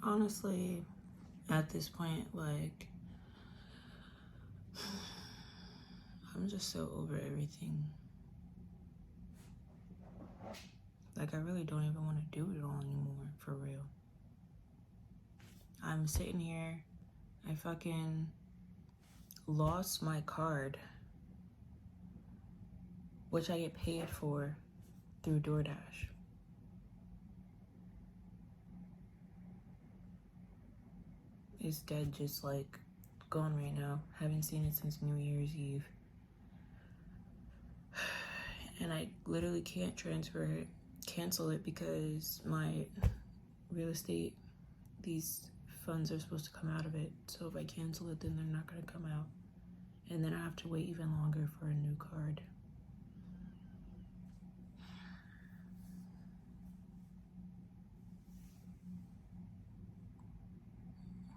Honestly, at this point, like, I'm just so over everything. Like, I really don't even want to do it all anymore, for real. I'm sitting here, I fucking lost my card, which I get paid for through DoorDash. It's dead, just like gone right now. Haven't seen it since New Year's Eve. And I literally can't cancel it because my real estate, these funds are supposed to come out of it. So if I cancel it, then they're not gonna come out. And then I have to wait even longer for a new card.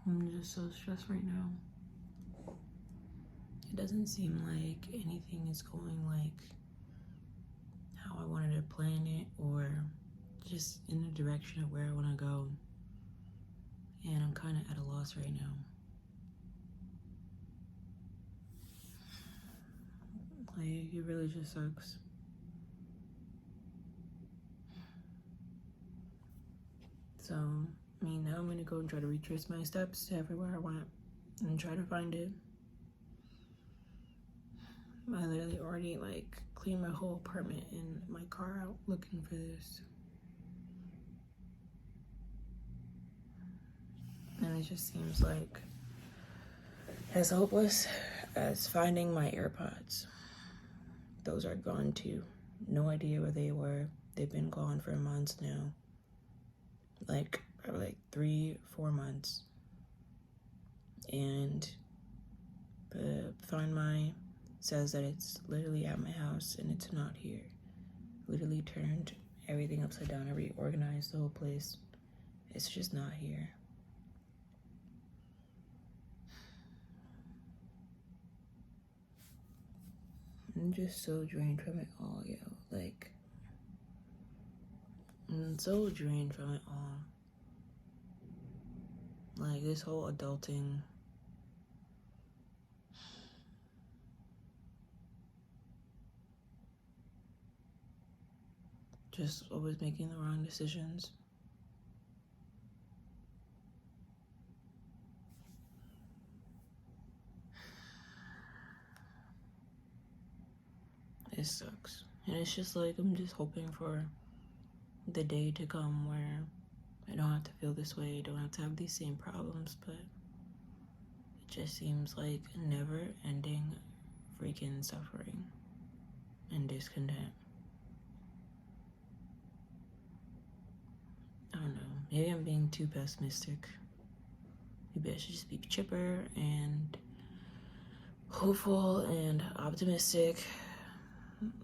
I'm just so stressed right now. It doesn't seem like anything is going like how I wanted to plan it or just in the direction of where I want to go. And I'm kind of at a loss right now. Like, it really just sucks. So, I mean, now I'm gonna go and try to retrace my steps to everywhere I went and try to find it. I literally already, like, cleaned my whole apartment and my car out looking for this. And it just seems like as hopeless as finding my AirPods. Those are gone too. No idea where they were. They've been gone for months now. Like, probably like 3-4 months. And the Find My says that it's literally at my house and it's not here. Literally turned everything upside down. I reorganized the whole place. It's just not here. I'm just so drained from it all, yo. Like, I'm so drained from it all. Like, this whole adulting. Just always making the wrong decisions. It sucks. And it's just like, I'm just hoping for the day to come where I don't have to feel this way, don't have to have these same problems, but it just seems like never ending freaking suffering and discontent. I don't know. Maybe I'm being too pessimistic. Maybe I should just be chipper and hopeful and optimistic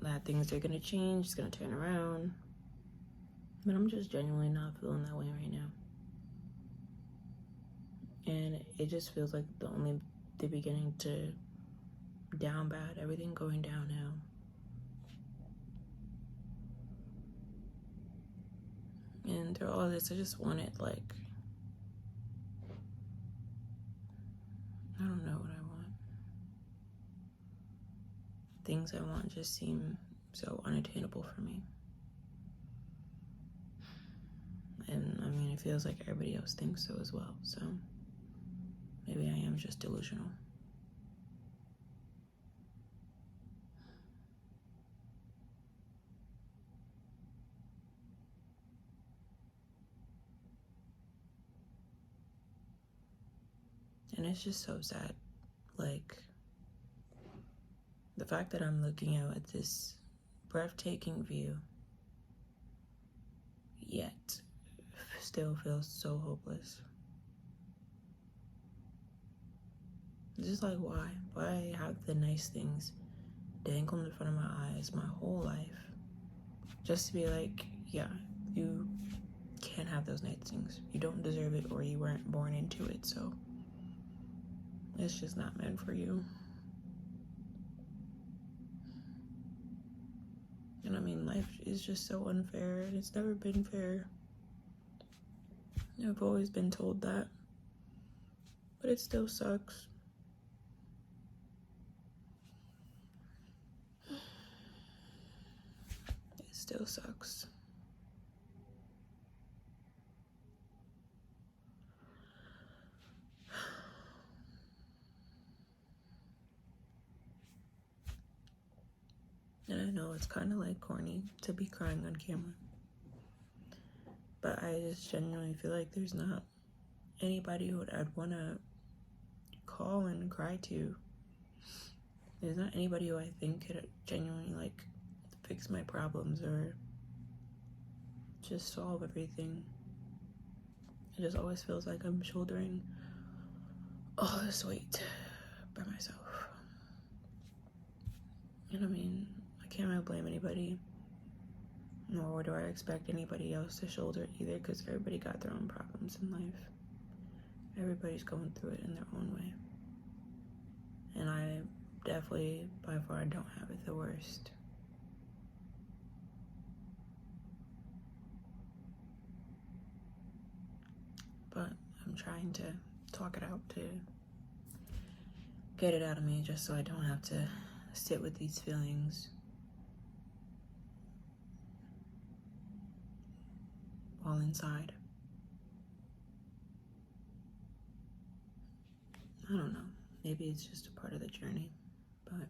that things are gonna change, it's gonna turn around. But I'm just genuinely not feeling that way right now. And it just feels like the beginning to down bad, everything going downhill. And through all this, I just wanted, like, I don't know what I want. Things I want just seem so unattainable for me. And I mean, it feels like everybody else thinks so as well. So maybe I am just delusional. And it's just so sad. Like, the fact that I'm looking out at this breathtaking view, yet still feels so hopeless. It's just like, why? Why have the nice things dangled in front of my eyes my whole life? Just to be like, yeah, you can't have those nice things. You don't deserve it, or you weren't born into it, so it's just not meant for you. And I mean, life is just so unfair, and it's never been fair. I've always been told that, but it still sucks. It still sucks. And I know it's kind of like corny to be crying on camera, but I just genuinely feel like there's not anybody who I'd want to call and cry to. There's not anybody who I think could genuinely like fix my problems or just solve everything. It just always feels like I'm shouldering all this weight by myself. And I mean, I can't really blame anybody, nor do I expect anybody else to shoulder it either, because everybody got their own problems in life. Everybody's going through it in their own way. And I definitely, by far, don't have it the worst. But I'm trying to talk it out, to get it out of me, just so I don't have to sit with these feelings while inside. I don't know. Maybe it's just a part of the journey, but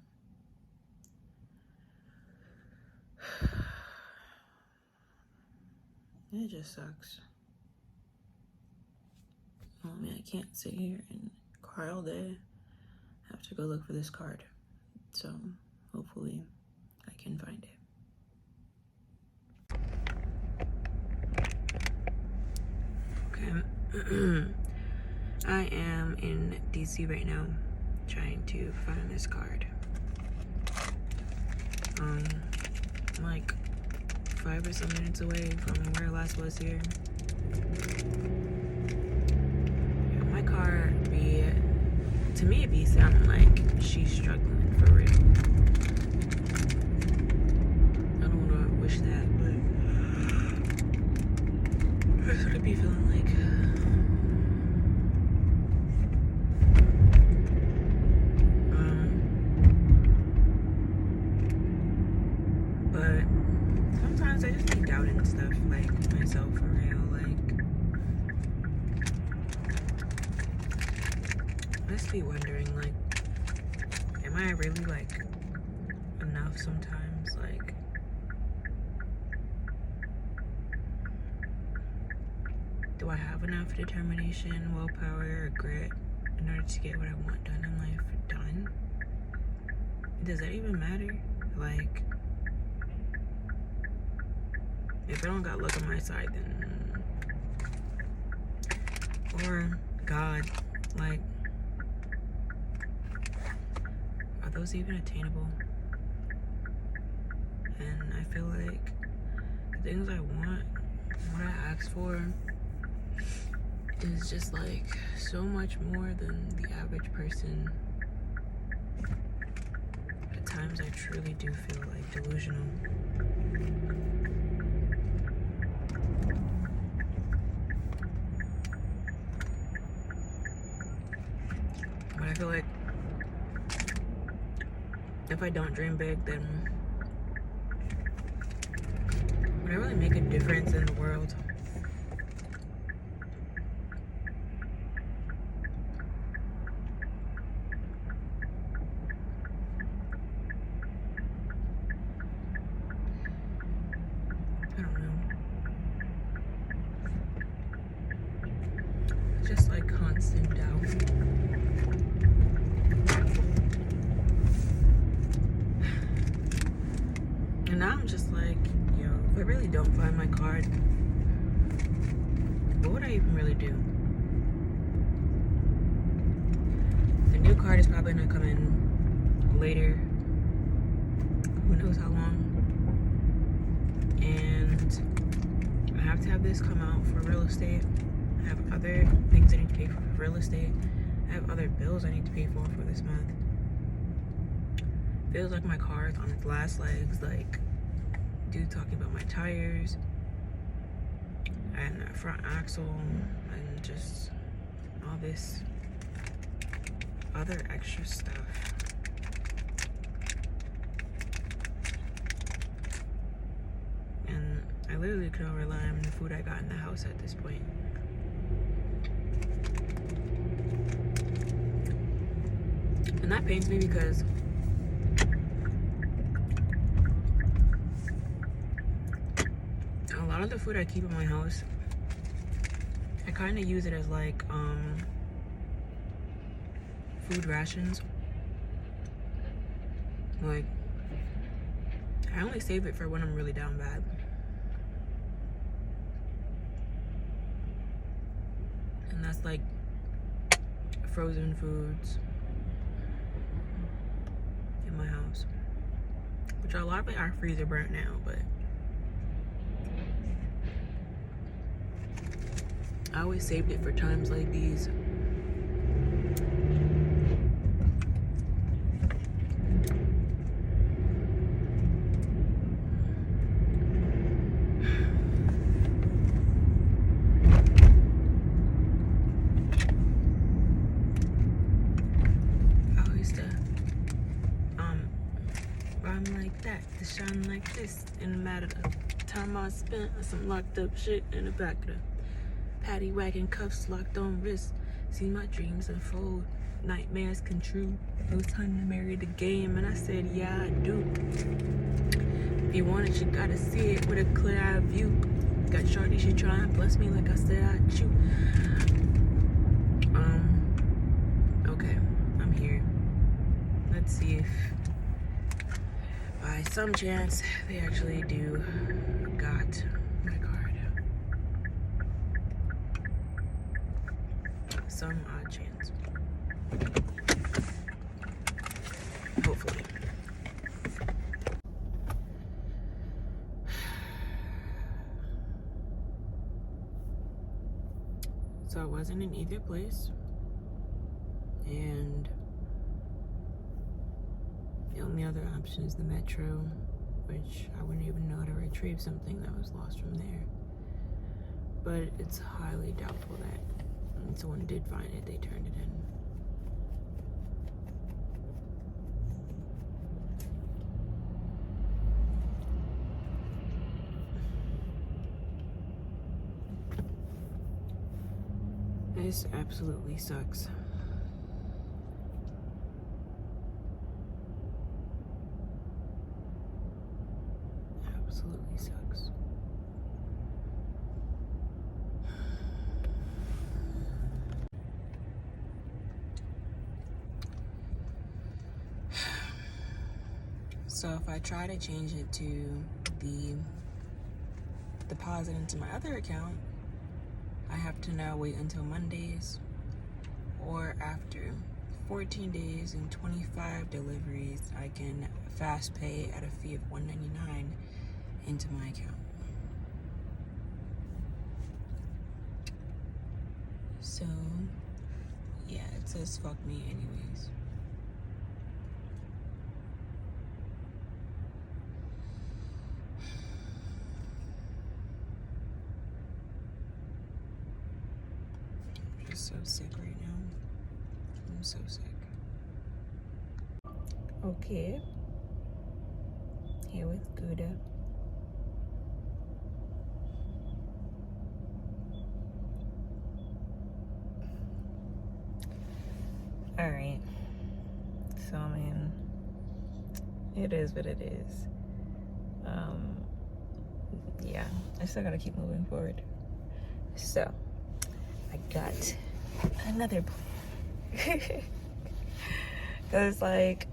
it just sucks. I mean, I can't sit here and cry all day. I have to go look for this card. So hopefully I can find it. Okay. I am in DC right now, trying to find this card. I'm like 5 or so minutes away from where I last was here. My car to me it be sounding like she's struggling for real. I don't want to wish that, but that's what it be feeling like. But sometimes I just be doubting stuff, like myself for real. Like, I just be wondering, like, am I really like enough sometimes? Like, do I have enough determination, willpower, or grit in order to get what I want done in life done? Does that even matter? Like, if I don't got luck on my side, then, or God, like, are those even attainable? And I feel like the things I want, what I ask for, is just like so much more than the average person. At times I truly do feel like delusional. But I feel like if I don't dream big, then would I really make a difference in the world? I don't know. It's just like constant doubt. And now I'm just like, yo, if I really don't find my card, what would I even really do? The new card is probably gonna come in later. Who knows how long? And I have to have this come out for real estate. I have other things I need to pay for real estate. I have other bills I need to pay for this month. Feels like my car is on its last legs, like dude talking about my tires. and a front axle and just all this other extra stuff. And I literally couldn't rely on the food I got in the house at this point. And that pains me because a lot of the food I keep in my house, I kind of use it as like food rations. Like, I only save it for when I'm really down bad. And that's like frozen foods in my house, which a lot of it are freezer burnt now, but I always saved it for times like these. Rhyme like that, to shine like this, in the matter of time I spent on some locked up shit in the back of the paddy wagon, cuffs locked on wrists. See my dreams unfold, nightmares come true. It was time to marry the game, and I said, yeah, I do. If you want it, you gotta see it with a clear eye view. Got shorty, she try and bless me like I said I chew. Okay, I'm here. Let's see if by some chance they actually do got my card. Some odd chance. Hopefully. So I wasn't in either place, and the only other option is the metro, which I wouldn't even know to retrieve something that was lost from there. But it's highly doubtful that when someone did find it, they turned it in. This absolutely sucks. Absolutely sucks. So if I try to change it to the deposit into my other account, I have to now wait until Mondays, or after 14 days and 25 deliveries, I can fast pay at a fee of $1.99 into my account. So yeah, it says fuck me anyways. I'm just so sick right now. I'm so sick. Okay, here with Gouda. All right, so I mean, it is what it is. Yeah, I still gotta keep moving forward. So I got another plan. Cause like,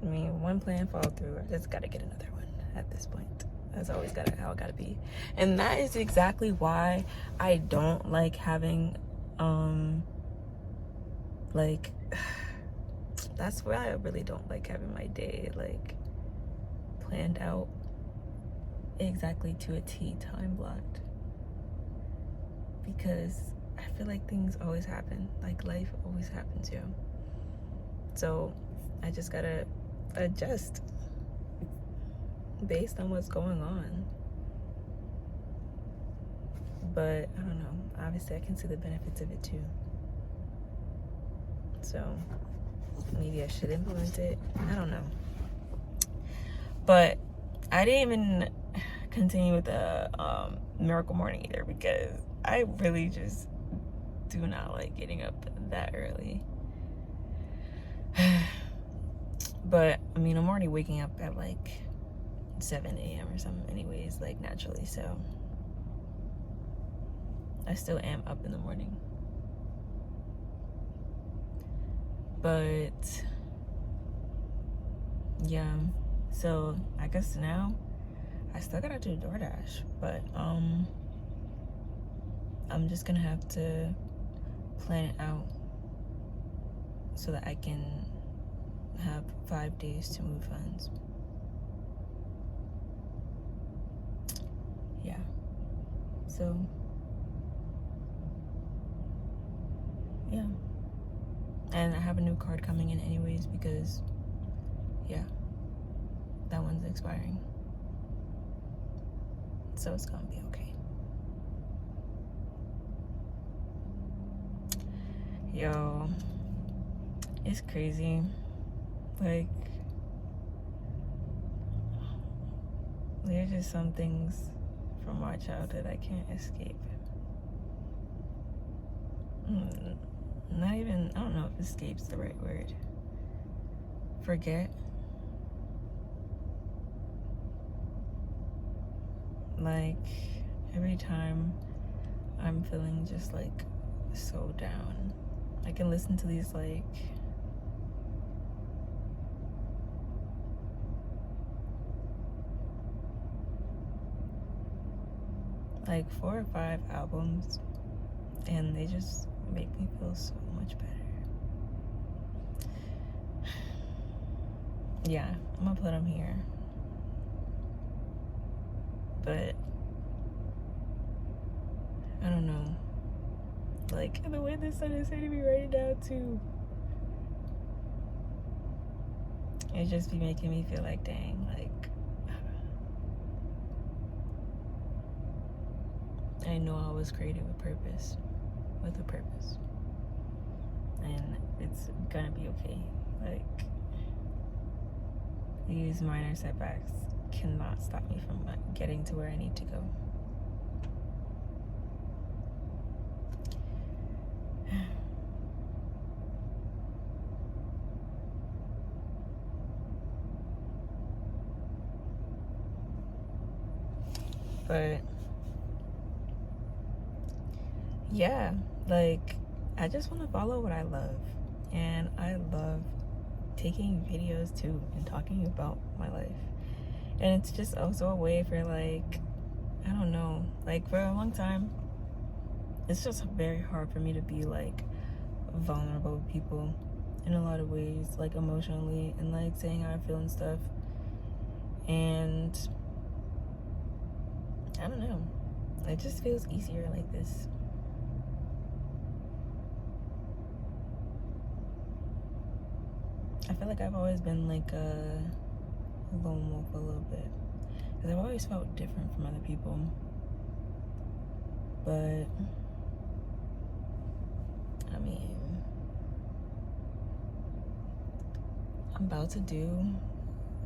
I mean, one plan fall through, I just gotta get another one at this point. That's always how it gotta be. And that is exactly why I don't like having like, that's why I really don't like having my day like planned out exactly to a T, time blocked, because I feel like things always happen, like life always happens, yo. So I just gotta adjust based on what's going on. But I don't know. Obviously, I can see the benefits of it too. So maybe I should implement it. I don't know. But I didn't even continue with the Miracle Morning either, because I really just do not like getting up that early. But I mean, I'm already waking up at like 7 a.m. or something anyways, like naturally, so I still am up in the morning. But yeah, so I guess now I still gotta do DoorDash, but I'm just gonna have to plan it out so that I can have 5 days to move funds. Yeah. So yeah. And I have a new card coming in anyways, because yeah, that one's expiring. So it's gonna be okay. Yo, it's crazy. Like, there's just some things from my childhood I can't escape. Not even, I don't know if escape's the right word. Forget. Like, every time I'm feeling just like so down, I can listen to these like like 4 or 5 albums, and they just make me feel so much better. Yeah, I'm gonna put them here. But I don't know. Like, the way the sun is hitting me right now too, it just be making me feel like, dang, like I know I was created with a purpose, and it's gonna be okay. Like, these minor setbacks cannot stop me from getting to where I need to go. But yeah, like, I just want to follow what I love, and I love taking videos too and talking about my life. And it's just also a way for, like, I don't know, like, for a long time it's just very hard for me to be like vulnerable with people in a lot of ways, like emotionally, and like saying how I feel and stuff. And I don't know, it just feels easier like this. I feel like I've always been like a lone wolf a little bit, because I've always felt different from other people. But I mean, I'm about to do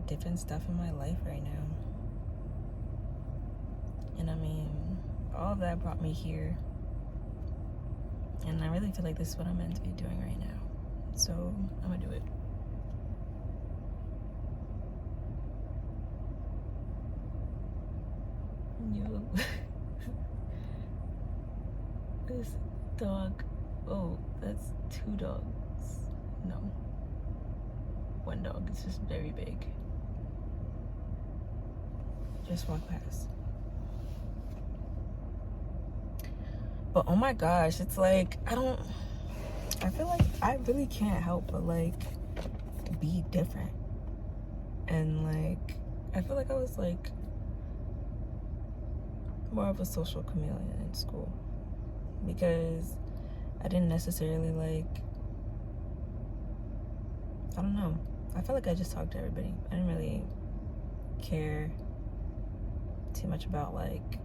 different stuff in my life right now, and I mean, all of that brought me here, and I really feel like this is what I'm meant to be doing right now, so I'm gonna do it. Yo. This dog, oh, that's 2 dogs. No, 1 dog. It's just very big. Just walk past. But oh my gosh, it's like, I feel like I really can't help but like be different. And like, I feel like I was like more of a social chameleon in school, because I didn't necessarily like, I don't know, I felt like I just talked to everybody. I didn't really care too much about like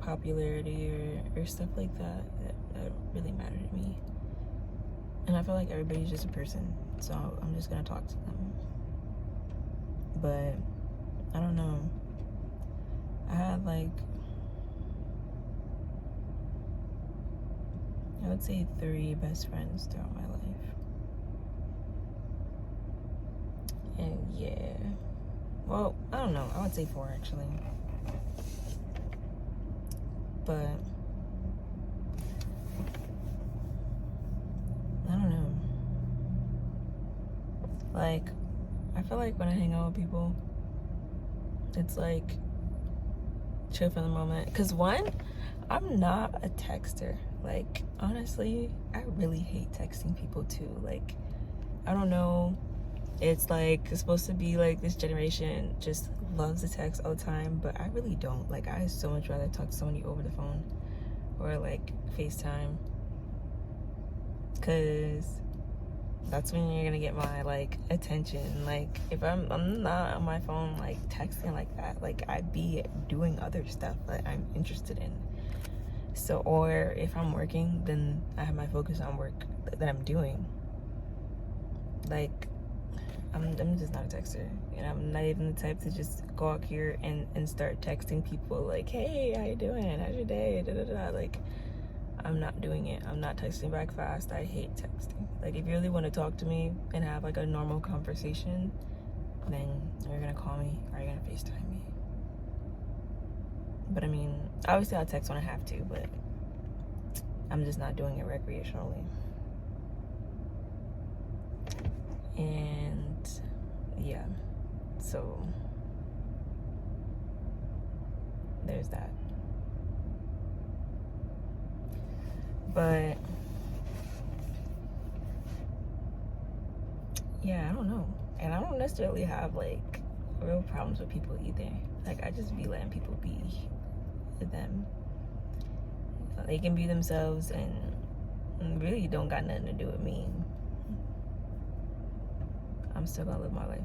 popularity or stuff like that don't really matter to me. And I feel like everybody's just a person, so I'm just gonna talk to them. But I don't know. I had like, I would say 3 best friends throughout my life. And yeah, well, I don't know, I would say 4 actually. But I don't know. Like, I feel like when I hang out with people, it's like chill for the moment. Cause one, I'm not a texter. Like, honestly, I really hate texting people too. Like, I don't know. It's like, it's supposed to be like this generation just loves to text all the time, but I really don't. Like, I so much rather talk to somebody over the phone or like FaceTime. Cause that's when you're gonna get my like attention. Like, if I'm not on my phone like texting like that, like I'd be doing other stuff that I'm interested in. So, or if I'm working, then I have my focus on work that I'm doing. Like, I'm just not a texter, and I'm not even the type to just go out here and start texting people like, hey, how you doing, how's your day, da da da. Like, I'm not doing it. I'm not texting back fast. I hate texting. Like, if you really want to talk to me and have like a normal conversation, then you're gonna call me or you're gonna FaceTime me. But I mean, obviously I'll text when I have to, but I'm just not doing it recreationally. And yeah, so there's that. But yeah, I don't know. And I don't necessarily have like real problems with people either. Like, I just be letting people be them. They can be themselves and really don't got nothing to do with me. I'm still gonna live my life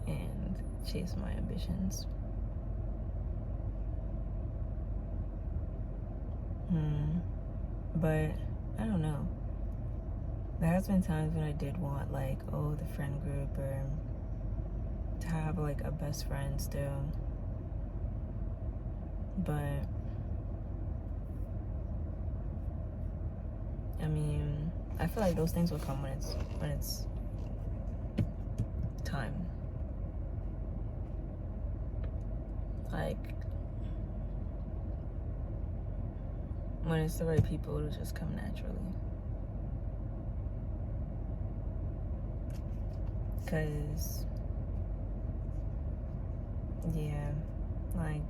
and chase my ambitions. But I don't know. There has been times when I did want like, oh, the friend group, or to have like a best friend still. But I mean, I feel like those things will come when it's time. Like, when it's the right people, it'll just come naturally. Cause yeah, like,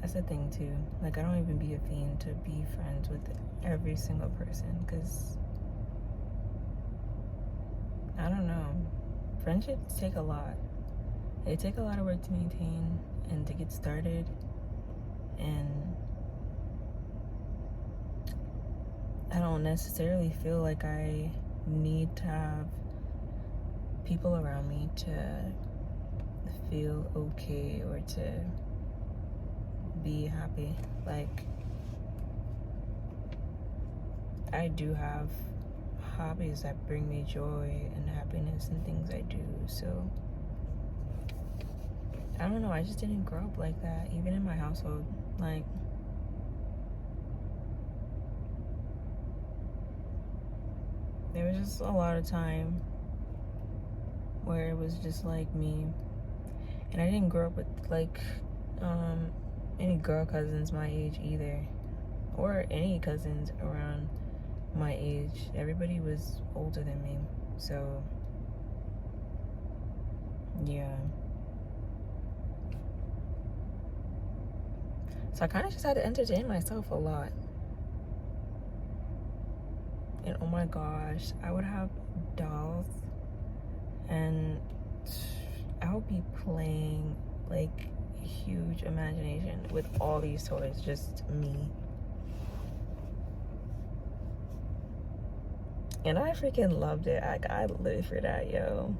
that's the thing too. Like, I don't even be a fiend to be friends with every single person, because I don't know, friendships take a lot. They take a lot of work to maintain and to get started, and I don't necessarily feel like I need to have people around me to feel okay or to be happy. Like, I do have hobbies that bring me joy and happiness and things I do, so I don't know, I just didn't grow up like that, even in my household. Like, there was just a lot of time where it was just like me, and I didn't grow up with like any girl cousins my age either, or any cousins around my age. Everybody was older than me, so yeah. So I kind of just had to entertain myself a lot. And oh my gosh, I would have dolls and I would be playing like huge imagination with all these toys, just me. And I freaking loved it. I lived for that, yo.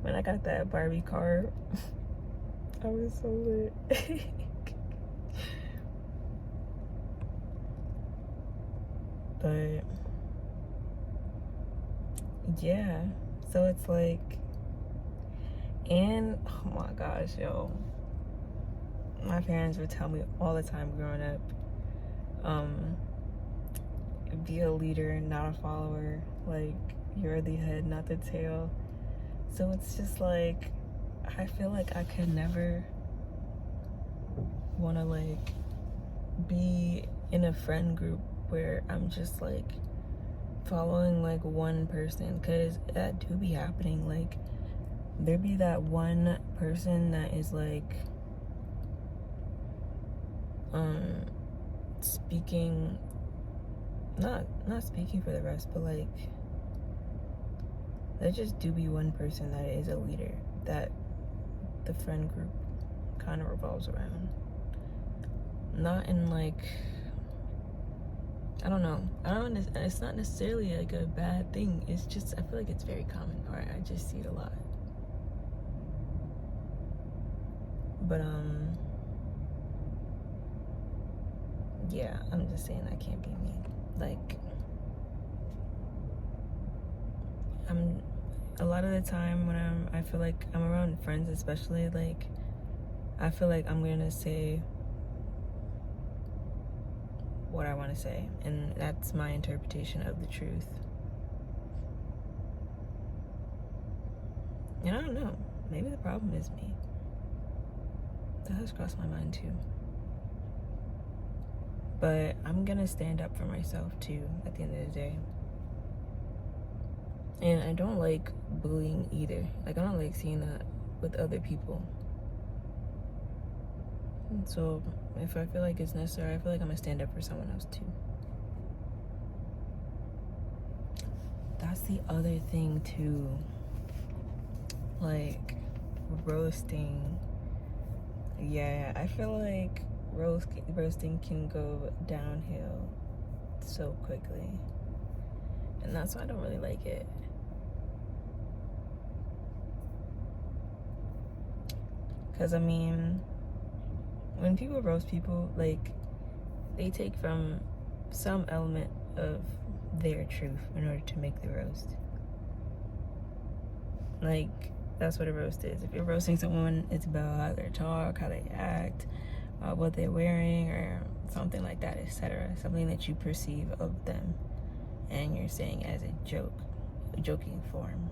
When I got that Barbie car, I was so lit. But yeah, so it's like, and oh my gosh, yo, my parents would tell me all the time growing up, be a leader, not a follower. Like, you're the head, not the tail. So it's just like, I feel like I could never want to like be in a friend group where I'm just like following like one person, because that do be happening. Like, there be that one person that is like speaking, not speaking for the rest, but like there just do be one person that is a leader that the friend group kind of revolves around. Not in like, I don't know, it's not necessarily like a bad thing, it's just, I feel like it's very common, or I just see it a lot. But yeah, I'm just saying that can't be me. Like, a lot of the time when I feel like I'm around friends, especially, like, I feel like I'm gonna say what I want to say, and that's my interpretation of the truth. And I don't know, maybe the problem is me. That has crossed my mind too. But I'm gonna stand up for myself too at the end of the day. And I don't like bullying either. Like, I don't like seeing that with other people. And so if I feel like it's necessary, I feel like I'm gonna stand up for someone else too. That's the other thing too. Like, roasting. Yeah, I feel like roasting can go downhill so quickly. And that's why I don't really like it. Because, I mean, when people roast people, like, they take from some element of their truth in order to make the roast. Like, that's what a roast is. If you're roasting someone, it's about how they talk, how they act, what they're wearing, or something like that, etc. Something that you perceive of them, and you're saying as a joking form.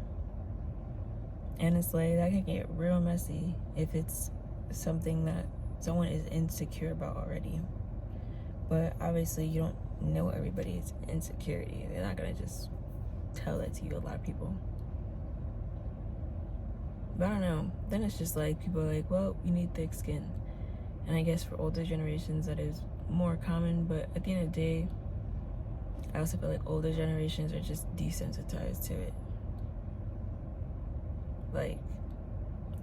And it's like, that can get real messy if it's something that someone is insecure about already. But obviously you don't know everybody's insecurity. They're not gonna just tell that to you, a lot of people. But I don't know, then it's just like, people are like, well, you need thick skin. And I guess for older generations that is more common, but at the end of the day, I also feel like older generations are just desensitized to it. Like,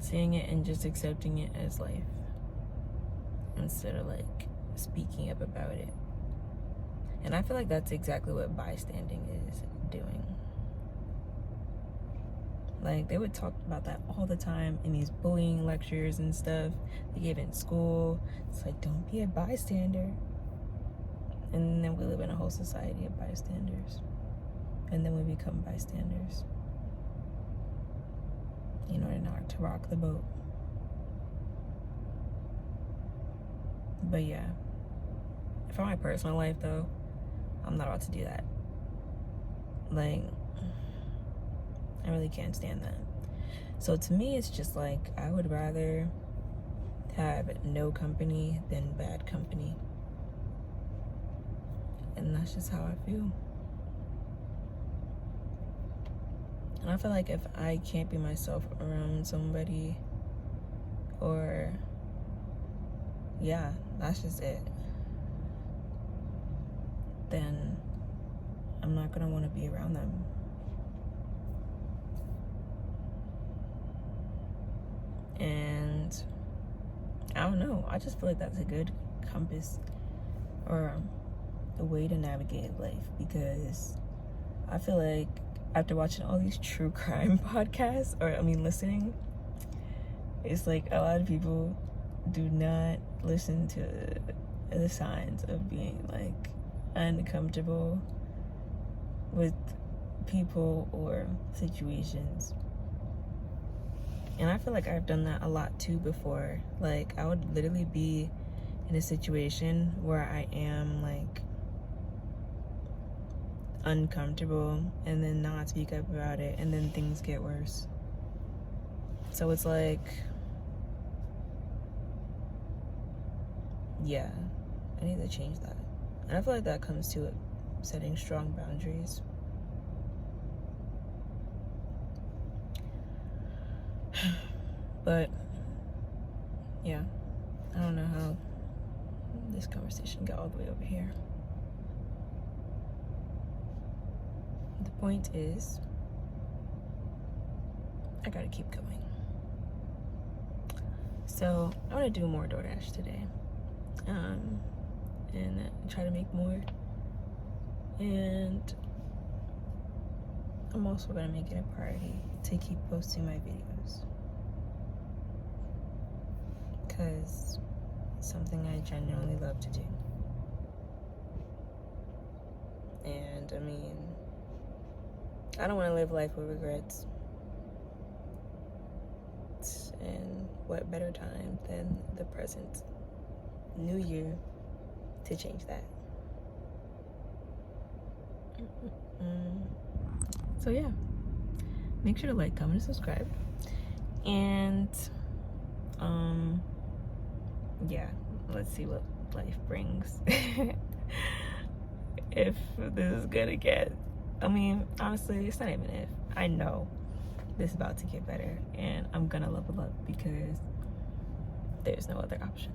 seeing it and just accepting it as life, instead of like speaking up about it. And I feel like that's exactly what bystanding is doing. Like, they would talk about that all the time in these bullying lectures and stuff they gave in school. It's like, don't be a bystander. And then we live in a whole society of bystanders. And then we become bystanders in order not to rock the boat. But yeah, for my personal life though, I'm not about to do that. Like, I really can't stand that. So to me, it's just like, I would rather have no company than bad company. And that's just how I feel. And I feel like if I can't be myself around somebody, or yeah, that's just it, then I'm not gonna want to be around them. And I don't know, I just feel like that's a good compass or a way to navigate life, because I feel like after watching all these true crime podcasts, listening, It's like a lot of people do not listen to the signs of being like uncomfortable with people or situations. And I feel like I've done that a lot too before. Like, I would literally be in a situation where I am like uncomfortable and then not speak up about it, and then things get worse. So it's like, yeah, I need to change that. And I feel like that comes to it, setting strong boundaries. But yeah, I don't know how this conversation got all the way over here. The point is, I gotta keep going. So I want to do more DoorDash today, and try to make more. And I'm also gonna make it a priority to keep posting my videos, because it's something I genuinely love to do. And I mean, I don't want to live life with regrets. And what better time than the present new year to change that. So yeah, make sure to like, comment, and subscribe. And yeah, let's see what life brings. If this is gonna get, I mean, honestly, it's not even if. I know this is about to get better, and I'm gonna level up because there's no other option.